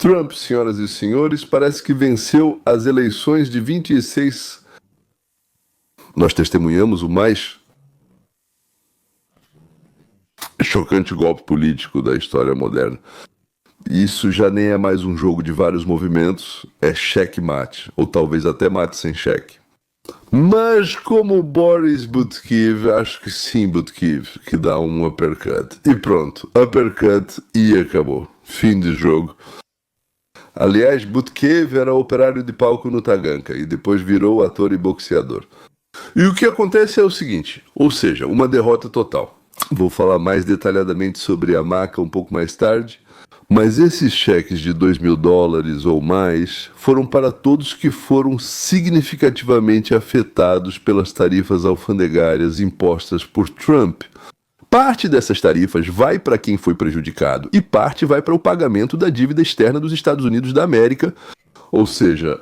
Trump, senhoras e senhores, parece que venceu as eleições de 26. Nós testemunhamos o mais chocante golpe político da história moderna. Isso já nem é mais um jogo de vários movimentos, é cheque-mate, ou talvez até mate sem cheque. Mas como Boris Butkiv, acho que sim, Butkiv, que dá um uppercut. E pronto, uppercut e acabou. Fim de jogo. Aliás, Butkiv era operário de palco no Taganka e depois virou ator e boxeador. E o que acontece é o seguinte, ou seja, uma derrota total. Vou falar mais detalhadamente sobre a maca um pouco mais tarde, mas esses cheques de $2.000 ou mais foram para todos que foram significativamente afetados pelas tarifas alfandegárias impostas por Trump. Parte dessas tarifas vai para quem foi prejudicado e parte vai para o pagamento da dívida externa dos Estados Unidos da América. Ou seja,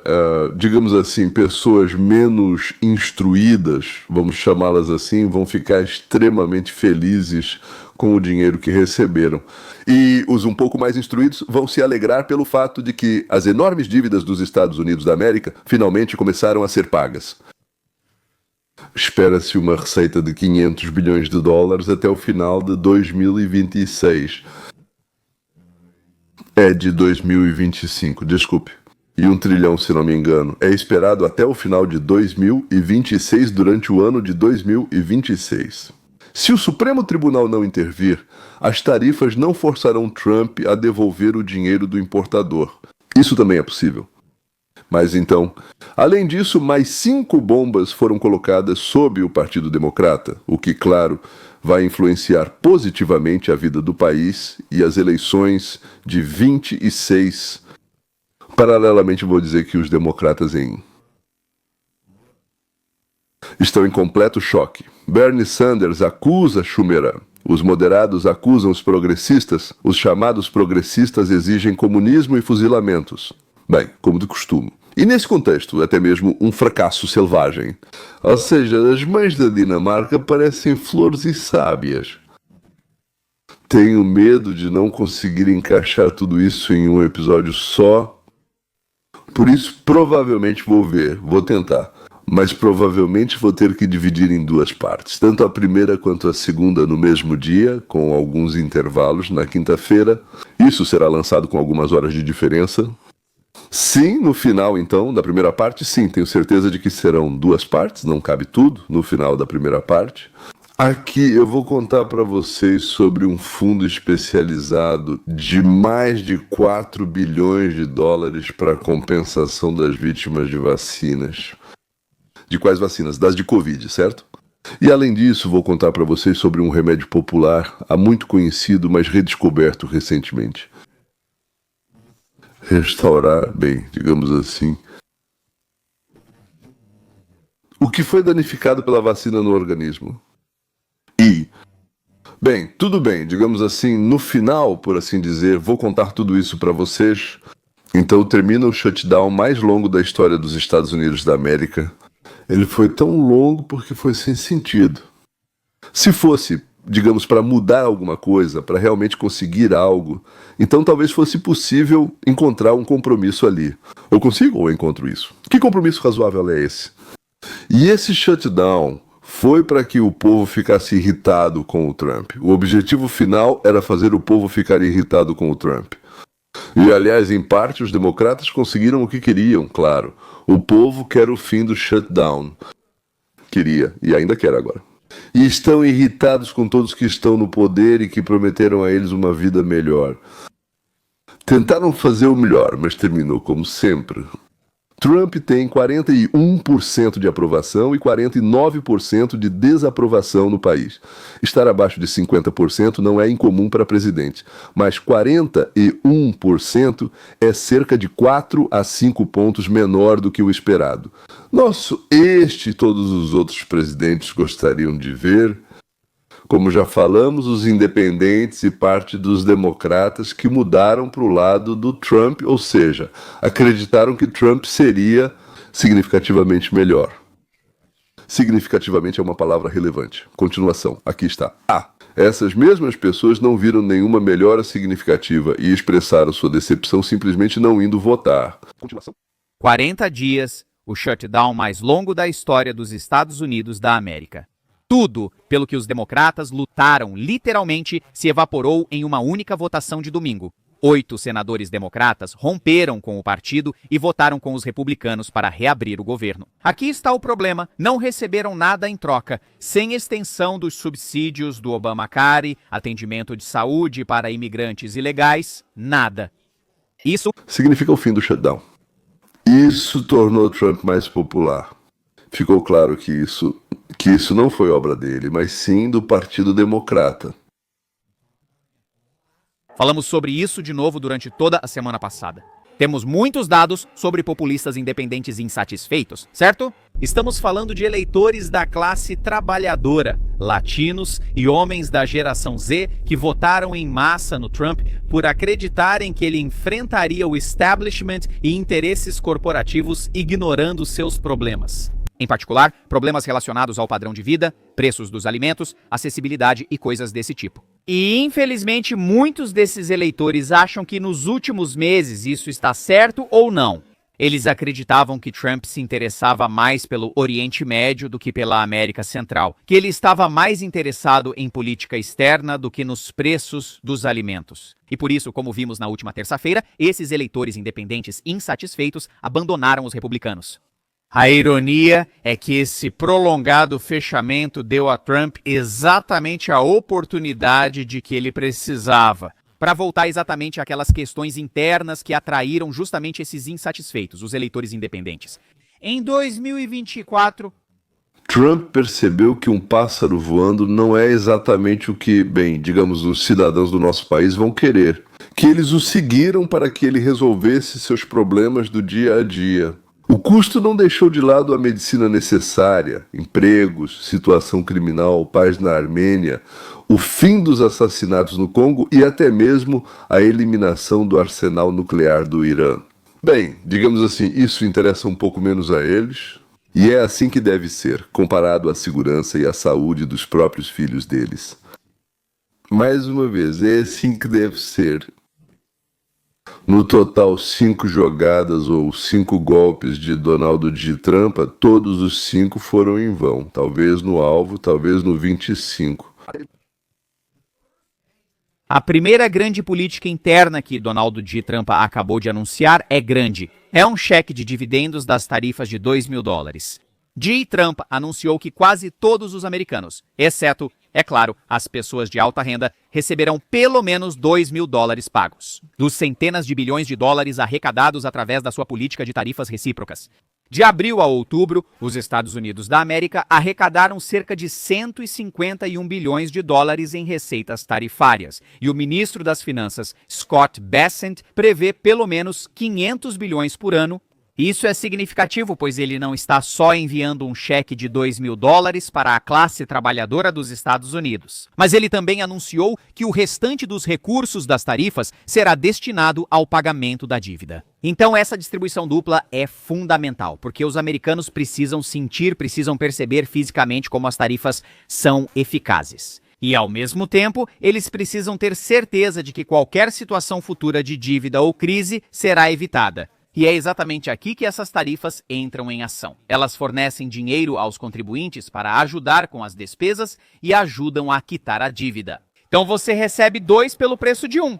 digamos assim, pessoas menos instruídas, vamos chamá-las assim, vão ficar extremamente felizes com o dinheiro que receberam. E os um pouco mais instruídos vão se alegrar pelo fato de que as enormes dívidas dos Estados Unidos da América finalmente começaram a ser pagas. Espera-se uma receita de $500 bilhões até o final de 2026. É de 2025, desculpe. E $1 trilhão, se não me engano, é esperado até o final de 2026, durante o ano de 2026. Se o Supremo Tribunal não intervir, as tarifas não forçarão Trump a devolver o dinheiro do importador. Isso também é possível. Mas então, além disso, mais 5 bombas foram colocadas sob o Partido Democrata, o que, claro, vai influenciar positivamente a vida do país e as eleições de 26. Paralelamente, vou dizer que os democratas estão em completo choque. Bernie Sanders acusa Schumer. Os moderados acusam os progressistas. Os chamados progressistas exigem comunismo e fuzilamentos. Bem, como de costume. E nesse contexto, até mesmo um fracasso selvagem. Ou seja, as mães da Dinamarca parecem flores e sábias. Tenho medo de não conseguir encaixar tudo isso em um episódio só. Por isso, provavelmente vou tentar. Mas provavelmente vou ter que dividir em 2 partes. Tanto a primeira quanto a segunda no mesmo dia, com alguns intervalos na quinta-feira. Isso será lançado com algumas horas de diferença. Sim, no final, então, da primeira parte, sim, tenho certeza de que serão 2 partes, não cabe tudo no final da primeira parte. Aqui eu vou contar para vocês sobre um fundo especializado de mais de $4 bilhões para compensação das vítimas de vacinas. De quais vacinas? Das de Covid, certo? E além disso, vou contar para vocês sobre um remédio popular, há muito conhecido, mas redescoberto recentemente. Restaurar, bem, digamos assim, o que foi danificado pela vacina no organismo. E, bem, tudo bem, digamos assim, no final, por assim dizer, vou contar tudo isso para vocês. Então termina o shutdown mais longo da história dos Estados Unidos da América. Ele foi tão longo porque foi sem sentido. Se fosse, digamos, para mudar alguma coisa, para realmente conseguir algo, então talvez fosse possível encontrar um compromisso ali. Eu consigo ou eu encontro isso? Que compromisso razoável é esse? E esse shutdown foi para que o povo ficasse irritado com o Trump. O objetivo final era fazer o povo ficar irritado com o Trump. E, aliás, em parte, os democratas conseguiram o que queriam, claro. O povo quer o fim do shutdown. Queria, e ainda quer agora. E estão irritados com todos que estão no poder e que prometeram a eles uma vida melhor. Tentaram fazer o melhor, mas terminou como sempre. Trump tem 41% de aprovação e 49% de desaprovação no país. Estar abaixo de 50% não é incomum para presidente, mas 41% é cerca de 4 a 5 pontos menor do que o esperado. Este e todos os outros presidentes gostariam de ver. Como já falamos, os independentes e parte dos democratas que mudaram para o lado do Trump, ou seja, acreditaram que Trump seria significativamente melhor. Significativamente é uma palavra relevante. Continuação, aqui está. Essas mesmas pessoas não viram nenhuma melhora significativa e expressaram sua decepção simplesmente não indo votar. Continuação. 40 dias, o shutdown mais longo da história dos Estados Unidos da América. Tudo pelo que os democratas lutaram literalmente se evaporou em uma única votação de domingo. 8 senadores democratas romperam com o partido e votaram com os republicanos para reabrir o governo. Aqui está o problema: não receberam nada em troca. Sem extensão dos subsídios do Obamacare, atendimento de saúde para imigrantes ilegais, nada. Isso significa o fim do shutdown. Isso tornou Trump mais popular. Ficou claro que isso não foi obra dele, mas sim do Partido Democrata. Falamos sobre isso de novo durante toda a semana passada. Temos muitos dados sobre populistas independentes insatisfeitos, certo? Estamos falando de eleitores da classe trabalhadora, latinos e homens da geração Z que votaram em massa no Trump por acreditarem que ele enfrentaria o establishment e interesses corporativos ignorando seus problemas. Em particular, problemas relacionados ao padrão de vida, preços dos alimentos, acessibilidade e coisas desse tipo. E, infelizmente, muitos desses eleitores acham que nos últimos meses isso está certo ou não. Eles acreditavam que Trump se interessava mais pelo Oriente Médio do que pela América Central, que ele estava mais interessado em política externa do que nos preços dos alimentos. E por isso, como vimos na última terça-feira, esses eleitores independentes insatisfeitos abandonaram os republicanos. A ironia é que esse prolongado fechamento deu a Trump exatamente a oportunidade de que ele precisava, para voltar exatamente àquelas questões internas que atraíram justamente esses insatisfeitos, os eleitores independentes. Em 2024... Trump percebeu que um pássaro voando não é exatamente o que, digamos, os cidadãos do nosso país vão querer. Que eles o seguiram para que ele resolvesse seus problemas do dia a dia. O custo não deixou de lado a medicina necessária, empregos, situação criminal, paz na Armênia, o fim dos assassinatos no Congo e até mesmo a eliminação do arsenal nuclear do Irã. Digamos assim, isso interessa um pouco menos a eles, e é assim que deve ser, comparado à segurança e à saúde dos próprios filhos deles. Mais uma vez, é assim que deve ser. No total, 5 jogadas ou 5 golpes de Donald J. Trump, todos os 5 foram em vão. Talvez no alvo, talvez no 25. A primeira grande política interna que Donald J. Trump acabou de anunciar é grande. É um cheque de dividendos das tarifas de $2.000. J. Trump anunciou que quase todos os americanos, exceto, é claro, as pessoas de alta renda, receberão pelo menos $2.000 pagos, dos centenas de bilhões de dólares arrecadados através da sua política de tarifas recíprocas. De abril a outubro, os Estados Unidos da América arrecadaram cerca de $151 bilhões em receitas tarifárias, e o ministro das Finanças, Scott Bessent, prevê pelo menos 500 bilhões por ano. Isso é significativo, pois ele não está só enviando um cheque de $2.000 para a classe trabalhadora dos Estados Unidos, mas ele também anunciou que o restante dos recursos das tarifas será destinado ao pagamento da dívida. Então essa distribuição dupla é fundamental, porque os americanos precisam sentir, precisam perceber fisicamente como as tarifas são eficazes. E, ao mesmo tempo, eles precisam ter certeza de que qualquer situação futura de dívida ou crise será evitada. E é exatamente aqui que essas tarifas entram em ação. Elas fornecem dinheiro aos contribuintes para ajudar com as despesas e ajudam a quitar a dívida. Então você recebe 2 pelo preço de 1.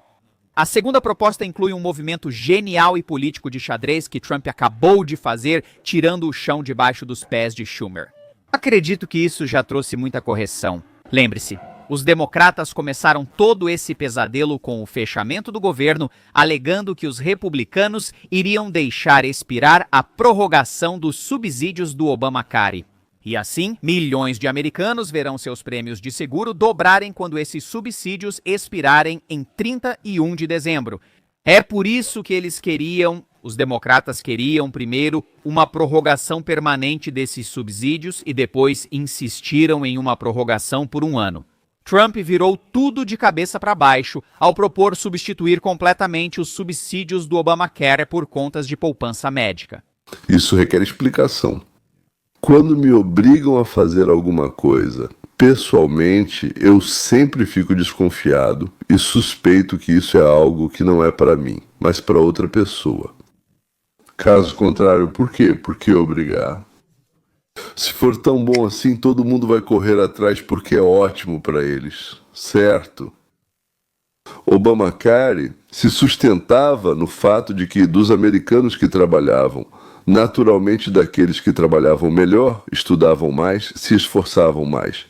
A segunda proposta inclui um movimento genial e político de xadrez que Trump acabou de fazer, tirando o chão debaixo dos pés de Schumer. Acredito que isso já trouxe muita correção. Lembre-se, os democratas começaram todo esse pesadelo com o fechamento do governo, alegando que os republicanos iriam deixar expirar a prorrogação dos subsídios do Obamacare. E assim, milhões de americanos verão seus prêmios de seguro dobrarem quando esses subsídios expirarem em 31 de dezembro. É por isso que os democratas queriam primeiro uma prorrogação permanente desses subsídios e depois insistiram em uma prorrogação por 1 ano. Trump virou tudo de cabeça para baixo ao propor substituir completamente os subsídios do Obamacare por contas de poupança médica. Isso requer explicação. Quando me obrigam a fazer alguma coisa Pessoalmente, eu sempre fico desconfiado e suspeito que isso é algo que não é para mim, mas para outra pessoa. Caso contrário, por quê? Por que obrigar? Se for tão bom assim, todo mundo vai correr atrás porque é ótimo para eles, certo? Obamacare se sustentava no fato de que dos americanos que trabalhavam, naturalmente daqueles que trabalhavam melhor, estudavam mais, se esforçavam mais.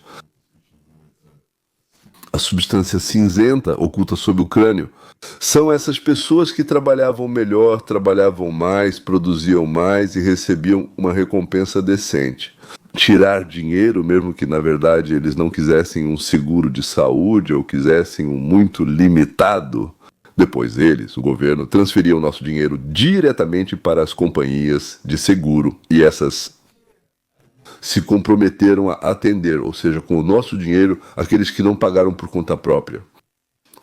A substância cinzenta oculta sob o crânio são essas pessoas que trabalhavam melhor, trabalhavam mais, produziam mais e recebiam uma recompensa decente. Tirar dinheiro, mesmo que na verdade eles não quisessem um seguro de saúde ou quisessem um muito limitado, depois eles, o governo, transferiam nosso dinheiro diretamente para as companhias de seguro e essas se comprometeram a atender, ou seja, com o nosso dinheiro, aqueles que não pagaram por conta própria.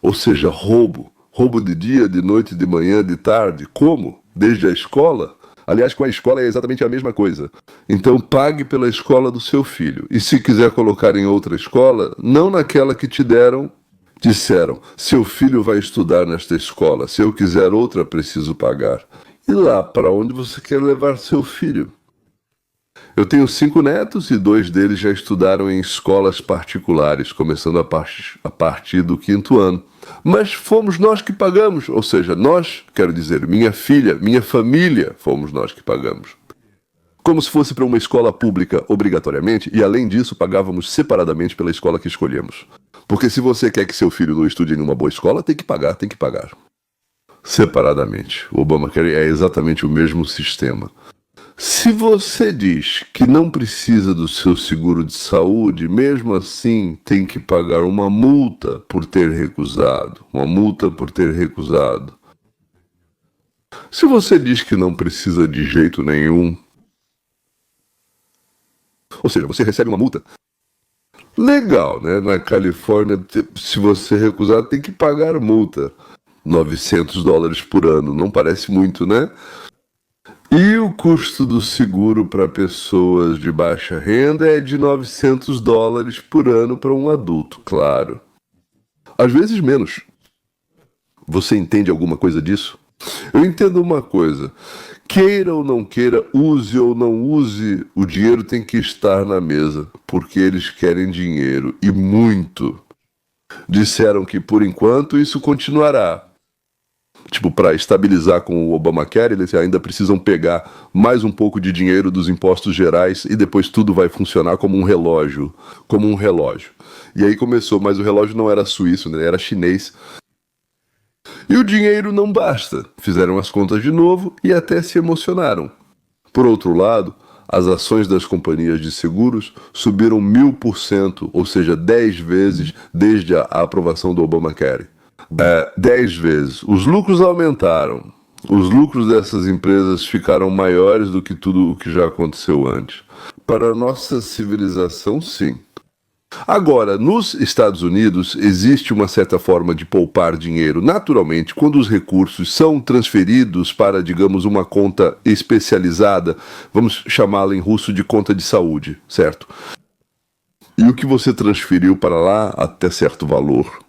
Ou seja, roubo. Roubo de dia, de noite, de manhã, de tarde. Como? Desde a escola? Aliás, com a escola é exatamente a mesma coisa. Então pague pela escola do seu filho. E se quiser colocar em outra escola, não naquela que te deram, disseram, seu filho vai estudar nesta escola. Se eu quiser outra, preciso pagar. E lá, para onde você quer levar seu filho? Eu tenho 5 netos e 2 deles já estudaram em escolas particulares, começando a partir do 5º ano. Mas fomos nós que pagamos, ou seja, nós, quero dizer, minha filha, minha família, fomos nós que pagamos. Como se fosse para uma escola pública obrigatoriamente, e além disso pagávamos separadamente pela escola que escolhemos. Porque se você quer que seu filho não estude em uma boa escola, tem que pagar. Separadamente. O Obamacare é exatamente o mesmo sistema. Se você diz que não precisa do seu seguro de saúde, mesmo assim tem que pagar uma multa por ter recusado. Se você diz que não precisa de jeito nenhum, ou seja, você recebe uma multa. Legal, né? Na Califórnia, se você recusar, tem que pagar multa. $900 por ano, não parece muito, né? E o custo do seguro para pessoas de baixa renda é de $900 por ano para um adulto, claro. Às vezes menos. Você entende alguma coisa disso? Eu entendo uma coisa. Queira ou não queira, use ou não use, o dinheiro tem que estar na mesa, porque eles querem dinheiro, e muito. Disseram que por enquanto isso continuará. Tipo, para estabilizar com o Obamacare, eles ainda precisam pegar mais um pouco de dinheiro dos impostos gerais e depois tudo vai funcionar como um relógio. E aí começou, mas o relógio não era suíço, né? Era chinês. E o dinheiro não basta. Fizeram as contas de novo e até se emocionaram. Por outro lado, as ações das companhias de seguros subiram 1000%, ou seja, 10 vezes desde a aprovação do Obamacare. 10 vezes. Os lucros aumentaram. Os lucros dessas empresas ficaram maiores do que tudo o que já aconteceu antes. Para a nossa civilização, sim. Agora, nos Estados Unidos, existe uma certa forma de poupar dinheiro naturalmente quando os recursos são transferidos para, digamos, uma conta especializada, vamos chamá-la em russo de conta de saúde, certo? E o que você transferiu para lá até certo valor.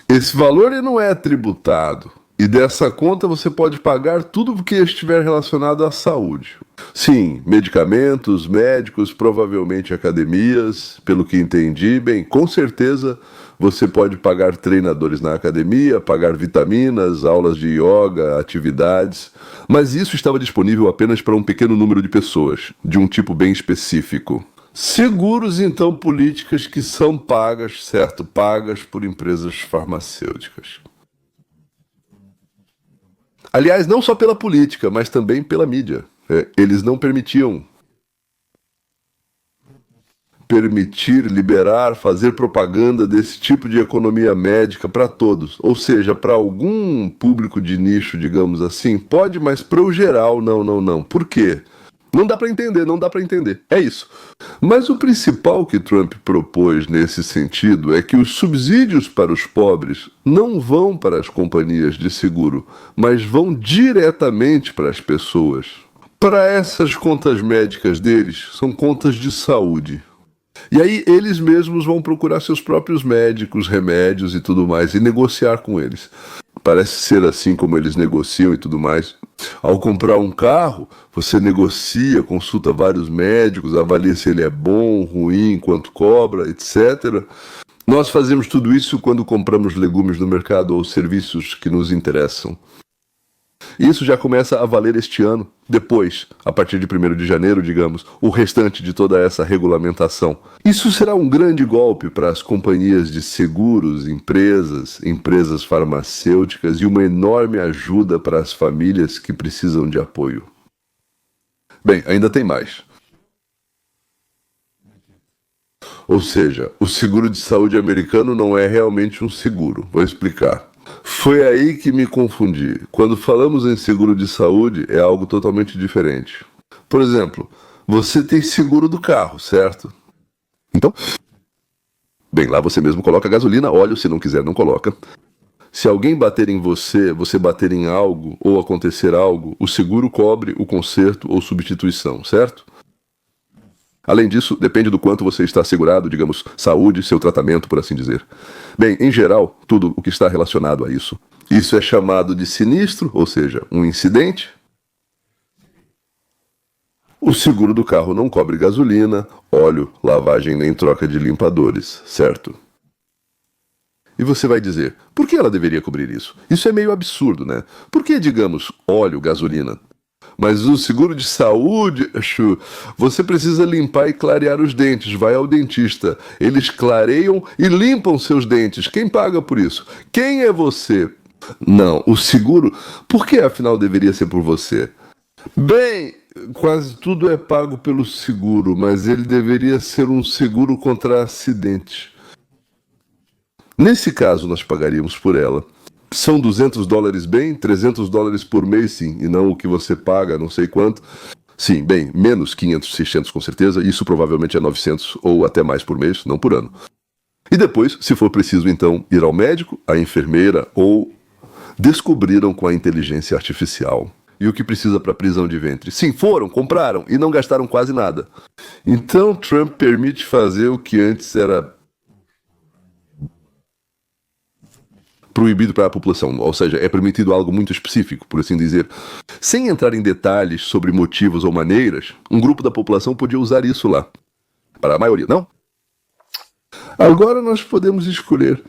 Esse valor ele não é tributado. E dessa conta você pode pagar tudo o que estiver relacionado à saúde. Sim, medicamentos, médicos, provavelmente academias, pelo que entendi. Bem, com certeza você pode pagar treinadores na academia, pagar vitaminas, aulas de yoga, atividades. Mas isso estava disponível apenas para um pequeno número de pessoas, de um tipo bem específico. Seguros, então, políticas que são pagas, certo? Pagas por empresas farmacêuticas. Aliás, não só pela política, mas também pela mídia. Eles não permitir, liberar, fazer propaganda desse tipo de economia médica para todos. Ou seja, para algum público de nicho, digamos assim, pode, mas para o geral, não. Por quê? Não dá para entender. É isso. Mas o principal que Trump propôs nesse sentido é que os subsídios para os pobres não vão para as companhias de seguro, mas vão diretamente para as pessoas. Para essas contas médicas deles, são contas de saúde. E aí eles mesmos vão procurar seus próprios médicos, remédios e tudo mais, e negociar com eles. Parece ser assim como eles negociam e tudo mais. Ao comprar um carro, você negocia, consulta vários médicos, avalia se ele é bom, ruim, quanto cobra, etc. Nós fazemos tudo isso quando compramos legumes no mercado ou serviços que nos interessam. Isso já começa a valer este ano. Depois, a partir de 1º de janeiro, digamos, o restante de toda essa regulamentação. Isso será um grande golpe para as companhias de seguros, empresas farmacêuticas e uma enorme ajuda para as famílias que precisam de apoio. Bem, ainda tem mais. Ou seja, o seguro de saúde americano não é realmente um seguro. Vou explicar. Foi aí que me confundi. Quando falamos em seguro de saúde, é algo totalmente diferente. Por exemplo, você tem seguro do carro, certo? Então, bem, lá você mesmo coloca gasolina, óleo, se não quiser não coloca. Se alguém bater em você, você bater em algo ou acontecer algo, o seguro cobre o conserto ou substituição, certo? Além disso, depende do quanto você está assegurado, digamos, saúde, seu tratamento, por assim dizer. Bem, em geral, tudo o que está relacionado a isso. Isso é chamado de sinistro, ou seja, um incidente. O seguro do carro não cobre gasolina, óleo, lavagem nem troca de limpadores, certo? E você vai dizer, por que ela deveria cobrir isso? Isso é meio absurdo, né? Por que, digamos, óleo, gasolina? Mas o seguro de saúde, você precisa limpar e clarear os dentes. Vai ao dentista. Eles clareiam e limpam seus dentes. Quem paga por isso? Quem é você? Não, o seguro... Por que afinal deveria ser por você? Bem, quase tudo é pago pelo seguro, mas ele deveria ser um seguro contra acidentes. Nesse caso, nós pagaríamos por ela. São $200 bem, $300 por mês sim, e não o que você paga, não sei quanto. Sim, bem, menos 500, 600 com certeza, isso provavelmente é 900 ou até mais por mês, não por ano. E depois, se for preciso então, ir ao médico, à enfermeira ou descobriram com a inteligência artificial. E o que precisa para prisão de ventre? Sim, foram, compraram e não gastaram quase nada. Então Trump permite fazer o que antes era proibido para a população, ou seja, é permitido algo muito específico, por assim dizer. Sem entrar em detalhes sobre motivos ou maneiras, um grupo da população podia usar isso lá. Para a maioria, não? Agora nós podemos escolher.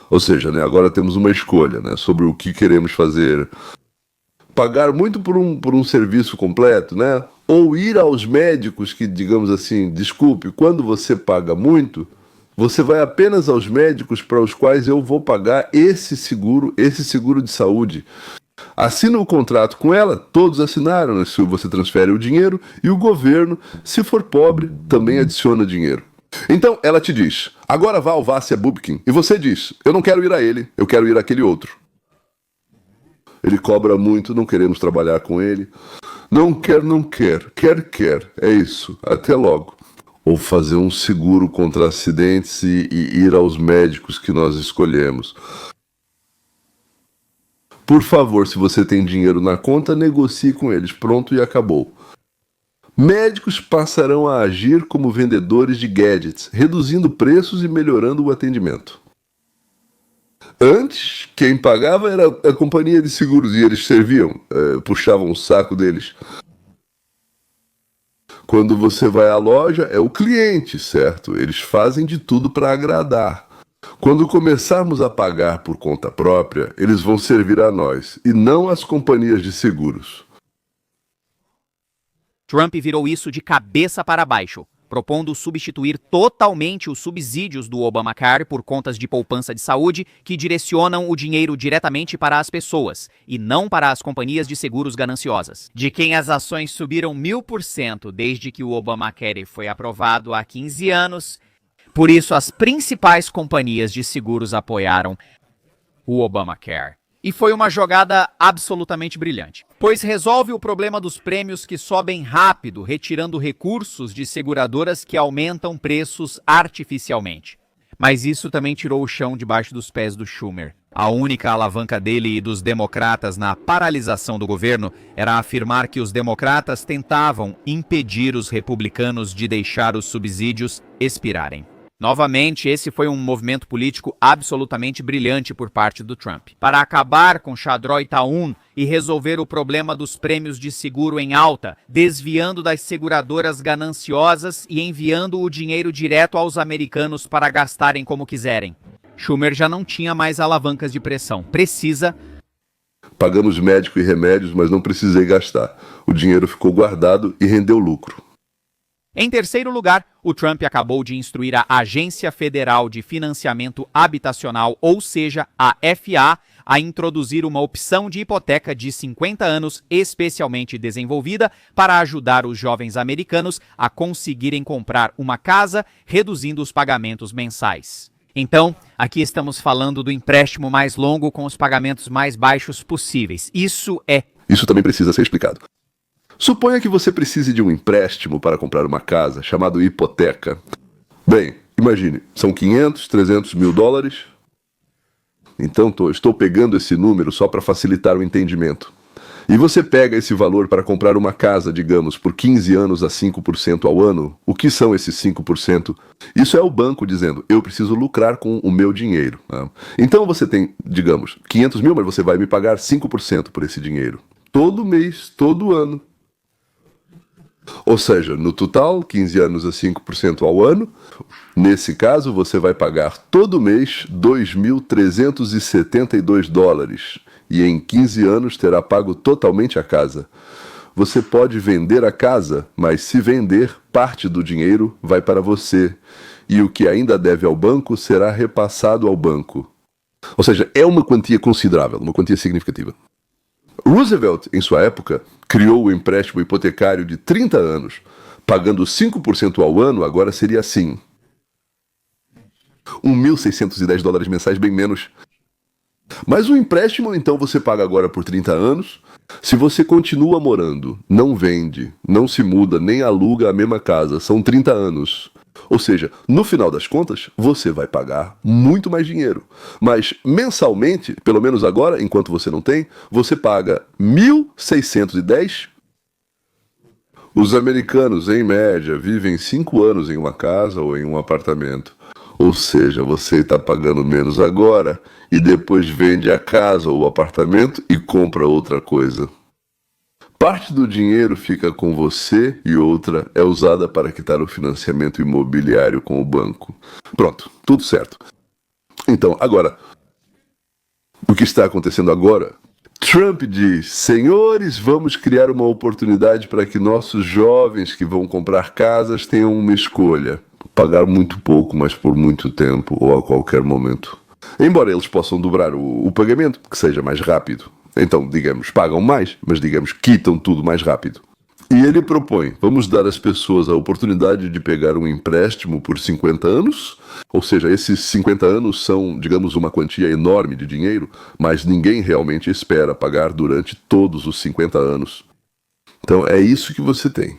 Ou seja, né, agora temos uma escolha, né, sobre o que queremos fazer. Pagar muito por um serviço completo, né? Ou ir aos médicos que, digamos assim, desculpe, quando você paga muito... Você vai apenas aos médicos para os quais eu vou pagar esse seguro de saúde. Assina o contrato com ela, todos assinaram, né? Se você transfere o dinheiro, e o governo, se for pobre, também adiciona dinheiro. Então ela te diz, agora vá ao Vassia Bookkeeping, e você diz, eu não quero ir a ele, eu quero ir àquele outro. Ele cobra muito, não queremos trabalhar com ele. Não quer, quer, é isso, até logo. Ou fazer um seguro contra acidentes e ir aos médicos que nós escolhemos. Por favor, se você tem dinheiro na conta, negocie com eles. Pronto e acabou. Médicos passarão a agir como vendedores de gadgets, reduzindo preços e melhorando o atendimento. Antes, quem pagava era a companhia de seguros e eles serviam, puxavam o saco deles. Quando você vai à loja, é o cliente, certo? Eles fazem de tudo para agradar. Quando começarmos a pagar por conta própria, eles vão servir a nós, e não às companhias de seguros. Trump virou isso de cabeça para baixo, propondo substituir totalmente os subsídios do Obamacare por contas de poupança de saúde que direcionam o dinheiro diretamente para as pessoas e não para as companhias de seguros gananciosas, de quem as ações subiram 1000% desde que o Obamacare foi aprovado há 15 anos. Por isso, as principais companhias de seguros apoiaram o Obamacare. E foi uma jogada absolutamente brilhante, pois resolve o problema dos prêmios que sobem rápido, retirando recursos de seguradoras que aumentam preços artificialmente. Mas isso também tirou o chão debaixo dos pés do Schumer. A única alavanca dele e dos democratas na paralisação do governo era afirmar que os democratas tentavam impedir os republicanos de deixar os subsídios expirarem. Novamente, esse foi um movimento político absolutamente brilhante por parte do Trump. Para acabar com Shadroy Taun e resolver o problema dos prêmios de seguro em alta, desviando das seguradoras gananciosas e enviando o dinheiro direto aos americanos para gastarem como quiserem. Schumer já não tinha mais alavancas de pressão. Pagamos médico e remédios, mas não precisei gastar. O dinheiro ficou guardado e rendeu lucro. Em terceiro lugar, o Trump acabou de instruir a Agência Federal de Financiamento Habitacional, ou seja, a FA, a introduzir uma opção de hipoteca de 50 anos especialmente desenvolvida para ajudar os jovens americanos a conseguirem comprar uma casa, reduzindo os pagamentos mensais. Então, aqui estamos falando do empréstimo mais longo com os pagamentos mais baixos possíveis. Isso também precisa ser explicado. Suponha que você precise de um empréstimo para comprar uma casa, chamado hipoteca. Bem, imagine, são 500, 300 mil dólares. Então, estou pegando esse número só para facilitar o entendimento. E você pega esse valor para comprar uma casa, digamos, por 15 anos a 5% ao ano. O que são esses 5%? Isso é o banco dizendo, eu preciso lucrar com o meu dinheiro. Né? Então você tem, digamos, 500 mil, mas você vai me pagar 5% por esse dinheiro. Todo mês, todo ano. Ou seja, no total, 15 anos a 5% ao ano. Nesse caso, você vai pagar todo mês 2.372 dólares. E em 15 anos terá pago totalmente a casa. Você pode vender a casa, mas se vender, parte do dinheiro vai para você. E o que ainda deve ao banco será repassado ao banco. Ou seja, é uma quantia considerável, uma quantia significativa. Roosevelt, em sua época, criou o empréstimo hipotecário de 30 anos. Pagando 5% ao ano, agora seria assim. 1.610 dólares mensais, bem menos. Mas o empréstimo, então, você paga agora por 30 anos. Se você continua morando, não vende, não se muda, nem aluga a mesma casa, são 30 anos. Ou seja, no final das contas, você vai pagar muito mais dinheiro. Mas mensalmente, pelo menos agora, enquanto você não tem, você paga 1.610. Os americanos, em média, vivem 5 anos em uma casa ou em um apartamento. Ou seja, você está pagando menos agora e depois vende a casa ou o apartamento e compra outra coisa. Parte do dinheiro fica com você e outra é usada para quitar o financiamento imobiliário com o banco. Pronto, tudo certo. Então, agora, o que está acontecendo agora? Trump diz, senhores, vamos criar uma oportunidade para que nossos jovens que vão comprar casas tenham uma escolha. Pagar muito pouco, mas por muito tempo ou a qualquer momento. Embora eles possam dobrar o pagamento, que seja mais rápido. Então, digamos, pagam mais, mas digamos, quitam tudo mais rápido. E ele propõe, vamos dar às pessoas a oportunidade de pegar um empréstimo por 50 anos, ou seja, esses 50 anos são, digamos, uma quantia enorme de dinheiro, mas ninguém realmente espera pagar durante todos os 50 anos. Então, é isso que você tem.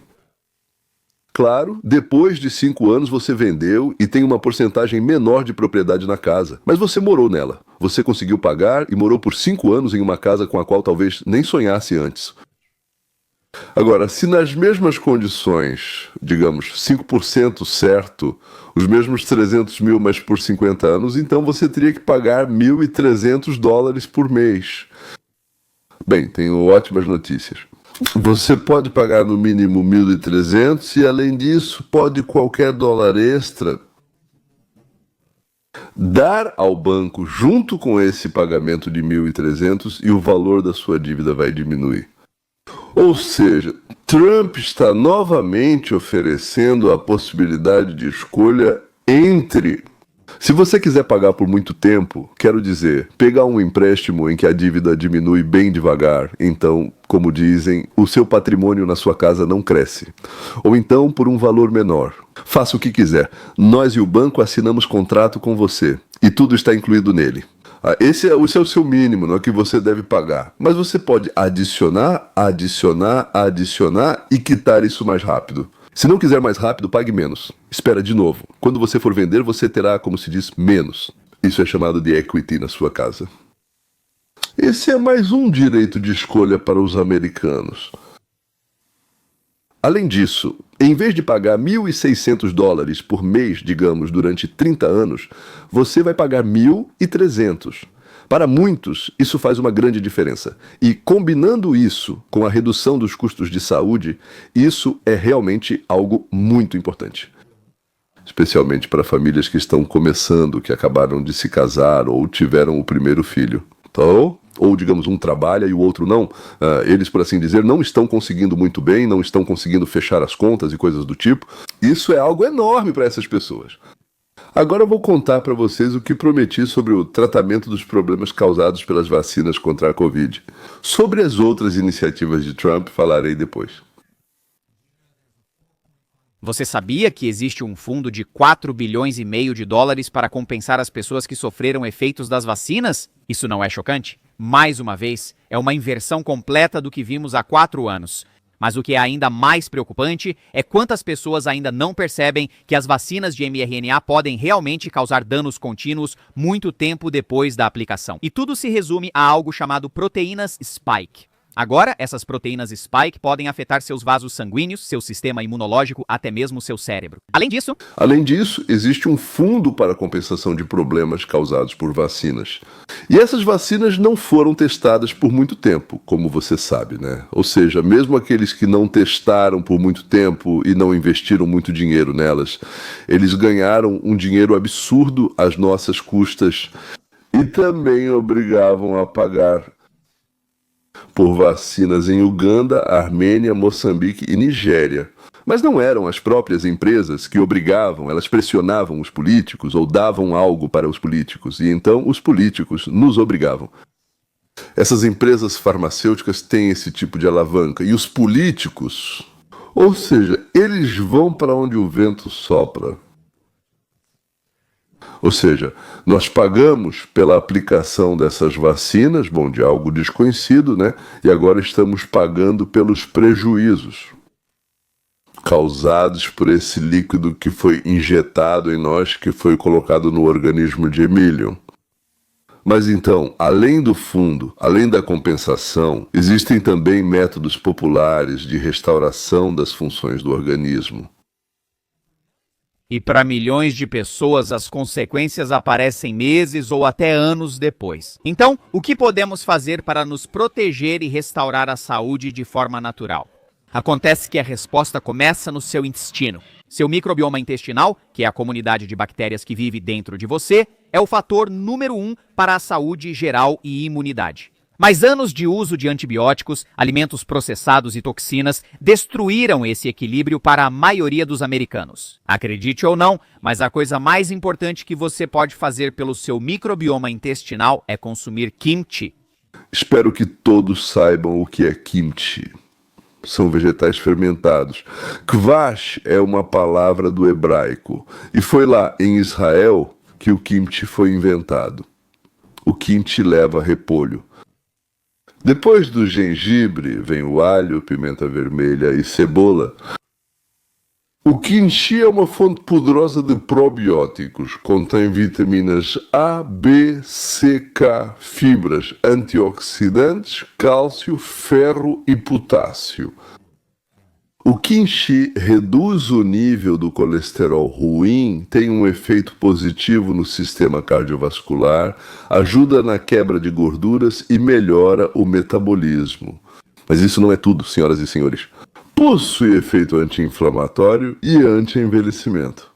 Claro, depois de 5 anos você vendeu e tem uma porcentagem menor de propriedade na casa, mas você morou nela. Você conseguiu pagar e morou por 5 anos em uma casa com a qual talvez nem sonhasse antes. Agora, se nas mesmas condições, digamos, 5% certo, os mesmos 300 mil, mas por 50 anos, então você teria que pagar 1.300 dólares por mês. Bem, tenho ótimas notícias. Você pode pagar no mínimo 1.300 e, além disso, pode qualquer dólar extra dar ao banco junto com esse pagamento de 1.300 e o valor da sua dívida vai diminuir. Ou seja, Trump está novamente oferecendo a possibilidade de escolha entre... Se você quiser pagar por muito tempo, quero dizer, pegar um empréstimo em que a dívida diminui bem devagar, então, como dizem, o seu patrimônio na sua casa não cresce. Ou então, por um valor menor. Faça o que quiser. Nós e o banco assinamos contrato com você, e tudo está incluído nele. Esse é o seu mínimo, não é que você deve pagar. Mas você pode adicionar e quitar isso mais rápido. Se não quiser mais rápido, pague menos. Espera de novo. Quando você for vender, você terá, como se diz, menos. Isso é chamado de equity na sua casa. Esse é mais um direito de escolha para os americanos. Além disso, em vez de pagar $1.600 por mês, digamos, durante 30 anos, você vai pagar 1.300. Para muitos, isso faz uma grande diferença. E combinando isso com a redução dos custos de saúde, isso é realmente algo muito importante. Especialmente para famílias que estão começando, que acabaram de se casar ou tiveram o primeiro filho. Então, ou digamos, um trabalha e o outro não. Eles, por assim dizer, não estão conseguindo muito bem, não estão conseguindo fechar as contas e coisas do tipo. Isso é algo enorme para essas pessoas. Agora eu vou contar para vocês o que prometi sobre o tratamento dos problemas causados pelas vacinas contra a Covid. Sobre as outras iniciativas de Trump, falarei depois. Você sabia que existe um fundo de 4,5 bilhões de dólares para compensar as pessoas que sofreram efeitos das vacinas? Isso não é chocante? Mais uma vez, é uma inversão completa do que vimos há 4 anos. Mas o que é ainda mais preocupante é quantas pessoas ainda não percebem que as vacinas de mRNA podem realmente causar danos contínuos muito tempo depois da aplicação. E tudo se resume a algo chamado proteínas spike. Agora, essas proteínas spike podem afetar seus vasos sanguíneos, seu sistema imunológico, até mesmo seu cérebro. Além disso, existe um fundo para compensação de problemas causados por vacinas. E essas vacinas não foram testadas por muito tempo, como você sabe, né? Ou seja, mesmo aqueles que não testaram por muito tempo e não investiram muito dinheiro nelas, eles ganharam um dinheiro absurdo às nossas custas e também obrigavam a pagar por vacinas em Uganda, Armênia, Moçambique e Nigéria. Mas não eram as próprias empresas que obrigavam, elas pressionavam os políticos ou davam algo para os políticos, e então os políticos nos obrigavam. Essas empresas farmacêuticas têm esse tipo de alavanca, e os políticos, ou seja, eles vão para onde o vento sopra. Ou seja, nós pagamos pela aplicação dessas vacinas, bom, de algo desconhecido, né? E agora estamos pagando pelos prejuízos causados por esse líquido que foi injetado em nós, que foi colocado no organismo de Emílio. Mas então, além do fundo, além da compensação, existem também métodos populares de restauração das funções do organismo. E para milhões de pessoas, as consequências aparecem meses ou até anos depois. Então, o que podemos fazer para nos proteger e restaurar a saúde de forma natural? Acontece que a resposta começa no seu intestino. Seu microbioma intestinal, que é a comunidade de bactérias que vive dentro de você, é o fator número 1 para a saúde geral e imunidade. Mas anos de uso de antibióticos, alimentos processados e toxinas destruíram esse equilíbrio para a maioria dos americanos. Acredite ou não, mas a coisa mais importante que você pode fazer pelo seu microbioma intestinal é consumir kimchi. Espero que todos saibam o que é kimchi. São vegetais fermentados. Kvash é uma palavra do hebraico, e foi lá em Israel que o kimchi foi inventado. O kimchi leva repolho. Depois do gengibre, vem o alho, pimenta vermelha e cebola. O kimchi é uma fonte poderosa de probióticos. Contém vitaminas A, B, C, K, fibras, antioxidantes, cálcio, ferro e potássio. O kimchi reduz o nível do colesterol ruim, tem um efeito positivo no sistema cardiovascular, ajuda na quebra de gorduras e melhora o metabolismo. Mas isso não é tudo, senhoras e senhores. Possui efeito anti-inflamatório e anti-envelhecimento.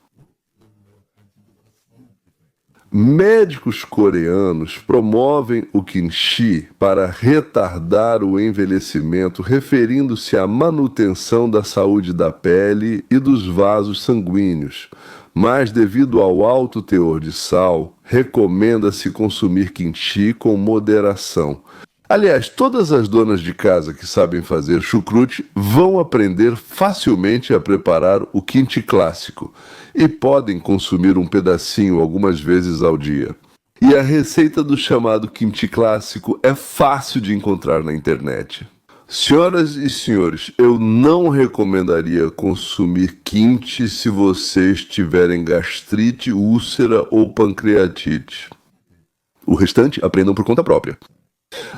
Médicos coreanos promovem o kimchi para retardar o envelhecimento, referindo-se à manutenção da saúde da pele e dos vasos sanguíneos. Mas, devido ao alto teor de sal, recomenda-se consumir kimchi com moderação. Aliás, todas as donas de casa que sabem fazer chucrute vão aprender facilmente a preparar o kimchi clássico e podem consumir um pedacinho algumas vezes ao dia. E a receita do chamado kimchi clássico é fácil de encontrar na internet. Senhoras e senhores, eu não recomendaria consumir kimchi se vocês tiverem gastrite, úlcera ou pancreatite. O restante aprendam por conta própria.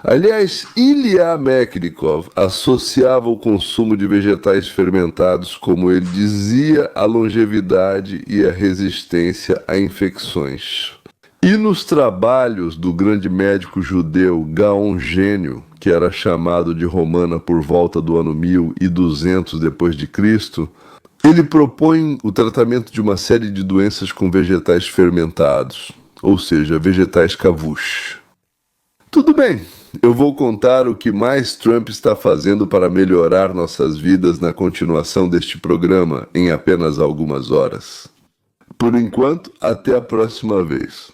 Aliás, Ilya Mechnikov associava o consumo de vegetais fermentados, como ele dizia, à longevidade e à resistência a infecções. E nos trabalhos do grande médico judeu Gaon Gênio, que era chamado de Romana por volta do ano 1200 depois de Cristo, ele propõe o tratamento de uma série de doenças com vegetais fermentados, ou seja, vegetais kavush. Tudo bem, eu vou contar o que mais Trump está fazendo para melhorar nossas vidas na continuação deste programa em apenas algumas horas. Por enquanto, até a próxima vez.